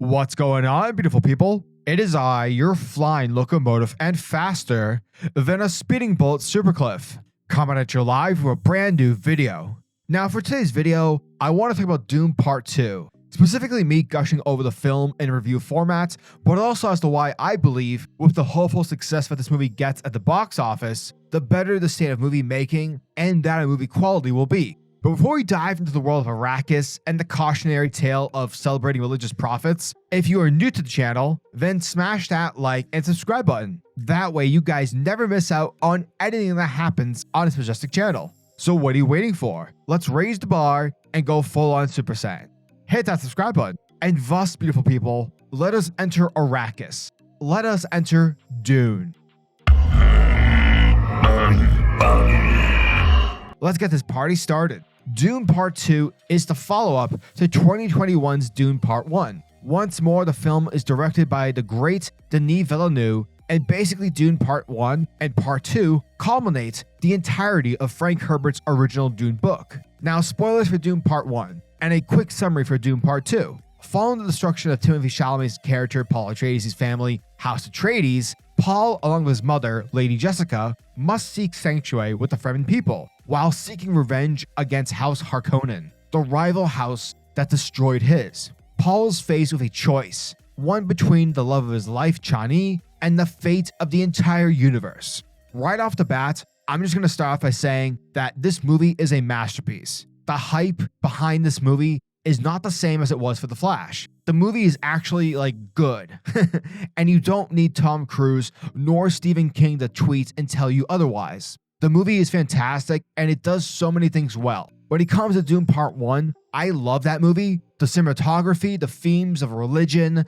What's going on, beautiful people? It is I, your flying locomotive and faster than a speeding bullet SuperCliff, coming at you live with a brand new video. Now for today's video, I want to talk about Dune Part 2, specifically me gushing over the film in review format, but also as to why I believe with the hopeful success that this movie gets at the box office, the better the state of movie making and that of movie quality will be. But before we dive into the world of Arrakis and the cautionary tale of celebrating religious prophets, if you are new to the channel, then smash that like and subscribe button. That way you guys never miss out on anything that happens on this majestic channel. So what are you waiting for? Let's raise the bar and go full on Super Saiyan. Hit that subscribe button. And thus, beautiful people, let us enter Arrakis. Let us enter Dune. Let's get this party started. Dune Part 2 is the follow-up to 2021's Dune Part 1. Once more, the film is directed by the great Denis Villeneuve, and basically Dune Part 1 and Part 2 culminate the entirety of FrankHerbert's original Dune book. Now, spoilers for Dune Part 1, and a quick summary for Dune Part 2. Following the destruction of Timothée Chalamet's character PaulAtreides' family, House Atreides, Paul, along with his mother, Lady Jessica, must seek sanctuary with the Fremen people, while seeking revenge against House Harkonnen, the rival house that destroyed his. Paul is faced with a choice, one between the love of his life, Chani, and the fate of the entire universe. Right off the bat, I'm just going to start off by saying that this movie is a masterpiece. The hype behind this movie is not the same as it was for The Flash. The movie is actually good, and you don't need Tom Cruise nor Stephen King to tweet and tell you otherwise. The movie is fantastic and it does so many things well. When it comes to Dune Part 1, I love that movie. The cinematography, the themes of religion,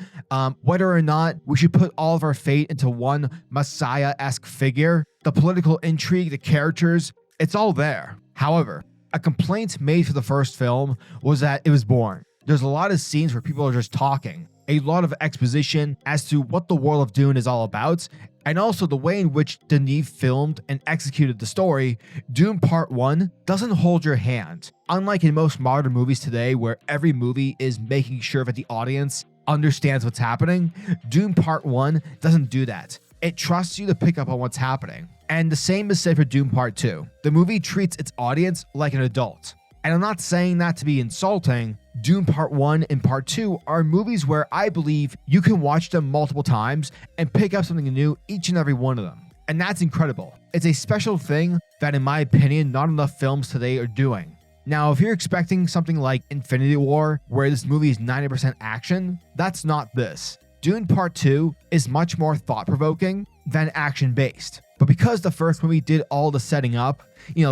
whether or not we should put all of our fate into one Messiah-esque figure, the political intrigue, the characters, it's all there. However, a complaint made for the first film was that it was boring. There's a lot of scenes where people are just talking, a lot of exposition as to what the world of Dune is all about, and also the way in which Denis filmed and executed the story. Dune Part 1 doesn't hold your hand. Unlike in most modern movies today where every movie is making sure that the audience understands what's happening, Dune Part 1 doesn't do that. It trusts you to pick up on what's happening. And the same is said for Dune Part 2. The movie treats its audience like an adult. And I'm not saying that to be insulting. Dune Part 1 and Part 2 are movies where I believe you can watch them multiple times and pick up something new each and every one of them. And that's incredible. It's a special thing that, in my opinion, not enough films today are doing. Now, if you're expecting something like Infinity War, where this movie is 90% action, that's not this. Dune Part 2 is much more thought-provoking than action-based. But because the first movie did all the setting up,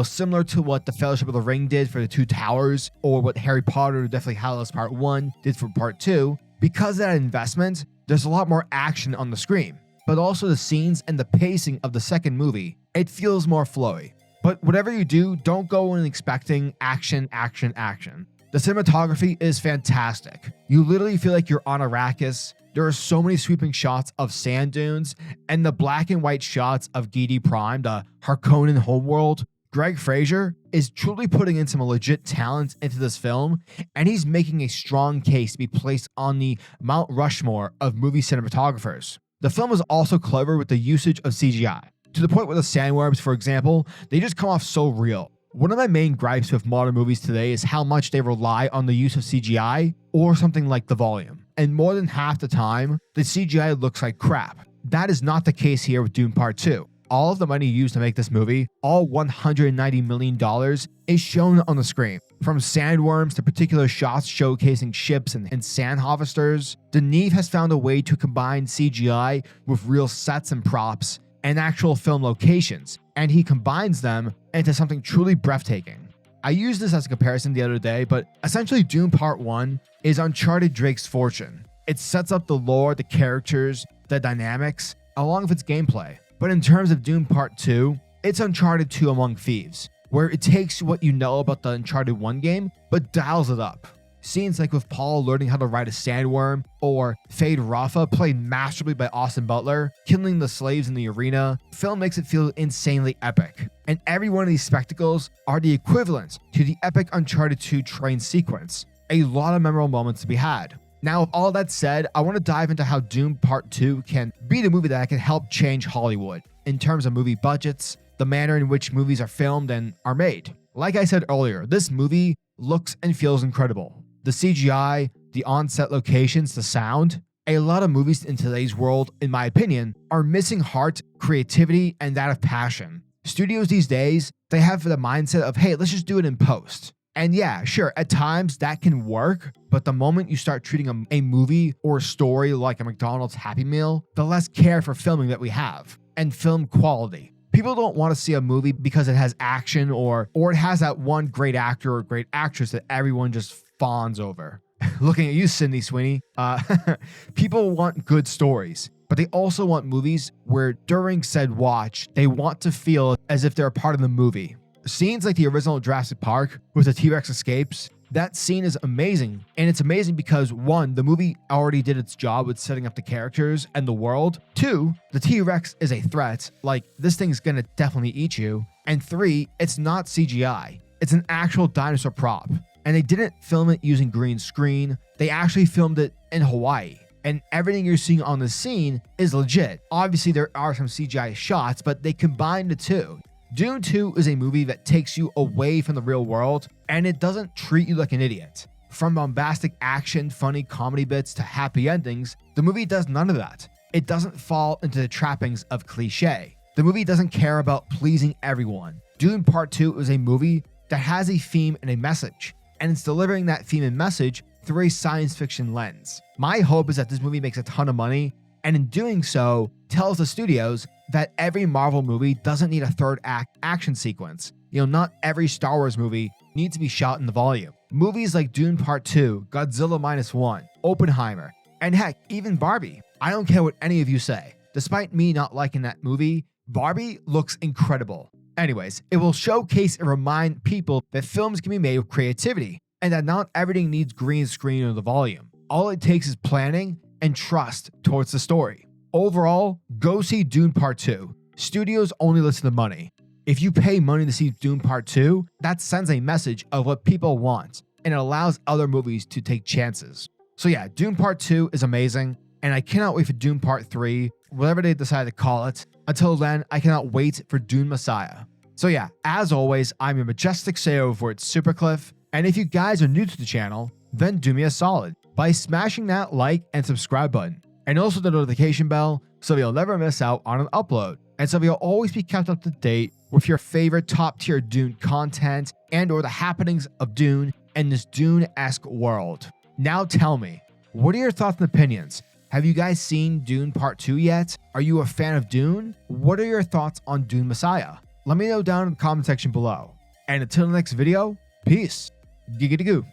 similar to what the Fellowship of the Ring did for the Two Towers, or what Harry Potter Deathly Hallows Part 1 did for Part 2, because of that investment, there's a lot more action on the screen. But also the scenes and the pacing of the second movie, it feels more flowy. But whatever you do, don't go in expecting action, action, action. The cinematography is fantastic. You literally feel like you're on Arrakis. There are so many sweeping shots of sand dunes, and the black and white shots of Gidi Prime, the Harkonnen homeworld. Greg Fraser is truly putting in some legit talent into this film, and he's making a strong case to be placed on the Mount Rushmore of movie cinematographers. The film is also clever with the usage of CGI, to the point where the sandworms, for example, they just come off so real. One of my main gripes with modern movies today is how much they rely on the use of CGI or something like The Volume. And more than half the time, the CGI looks like crap. That is not the case here with Dune Part 2. All of the money used to make this movie, all $190 million, is shown on the screen. From sandworms to particular shots showcasing ships and sand harvesters, Denis has found a way to combine CGI with real sets and props and actual film locations, and he combines them into something truly breathtaking. I used this as a comparison the other day, but essentially Dune Part 1 is Uncharted Drake's Fortune. It sets up the lore, the characters, the dynamics, along with its gameplay. But in terms of Dune Part 2, it's Uncharted 2 Among Thieves, where it takes what you know about the Uncharted 1 game, but dials it up. Scenes like with Paul learning how to ride a sandworm, or Fade Rafa, played masterfully by Austin Butler, killing the slaves in the arena. The film makes it feel insanely epic. And every one of these spectacles are the equivalent to the epic Uncharted 2 train sequence. A lot of memorable moments to be had. Now, with all that said, I want to dive into how Dune Part 2 can be the movie that can help change Hollywood in terms of movie budgets, the manner in which movies are filmed and are made. Like I said earlier, this movie looks and feels incredible. The CGI, the on-set locations, the sound. A lot of movies in today's world, in my opinion, are missing heart, creativity, and that of passion. Studios these days, they have the mindset of, hey, let's just do it in post. And yeah, sure, at times that can work, but the moment you start treating a movie or a story like a McDonald's Happy Meal, the less care for filming that we have, and film quality. People don't want to see a movie because it has action or it has that one great actor or great actress that everyone just fawns over. Looking at you, Sydney Sweeney. People want good stories, but they also want movies where during said watch, they want to feel as if they're a part of the movie. Scenes like the original Jurassic Park with the T-Rex escapes, that scene is amazing. And it's amazing because 1, the movie already did its job with setting up the characters and the world. 2, the T-Rex is a threat, like this thing's gonna definitely eat you. And 3, it's not CGI. It's an actual dinosaur prop. And they didn't film it using green screen. They actually filmed it in Hawaii. And everything you're seeing on the scene is legit. Obviously, there are some CGI shots, but they combine the two. Dune 2 is a movie that takes you away from the real world, and it doesn't treat you like an idiot. From bombastic action, funny comedy bits to happy endings, the movie does none of that. It doesn't fall into the trappings of cliche. The movie doesn't care about pleasing everyone. Dune Part 2 is a movie that has a theme and a message, and it's delivering that theme and message through a science fiction lens. My hope is that this movie makes a ton of money, and in doing so, tells the studios that every Marvel movie doesn't need a third act action sequence. Not every Star Wars movie needs to be shot in the volume. Movies like Dune Part 2, Godzilla Minus One, Oppenheimer, and heck, even Barbie. I don't care what any of you say. Despite me not liking that movie, Barbie looks incredible. Anyways, it will showcase and remind people that films can be made with creativity, and that not everything needs green screen or the volume. All it takes is planning and trust towards the story. Overall, go see Dune Part 2. Studios only listen to money. If you pay money to see Dune Part 2, that sends a message of what people want, and it allows other movies to take chances. So yeah, Dune Part 2 is amazing, and I cannot wait for Dune Part 3, whatever they decide to call it. Until then, I cannot wait for DuneMessiah. So yeah, as always, I'm your majestic say over at SuperCliff, and if you guys are new to the channel, then do me a solid by smashing that like and subscribe button, and also the notification bell so you'll never miss out on an upload, and so you'll always be kept up to date with your favorite top tier Dune content and or the happenings of Dune and this Dune-esque world. Now tell me, what are your thoughts and opinions? Have you guys seen Dune Part 2 yet? Are you a fan of Dune? What are your thoughts on DuneMessiah? Let me know down in the comment section below. And until the next video, peace. Giggity goo.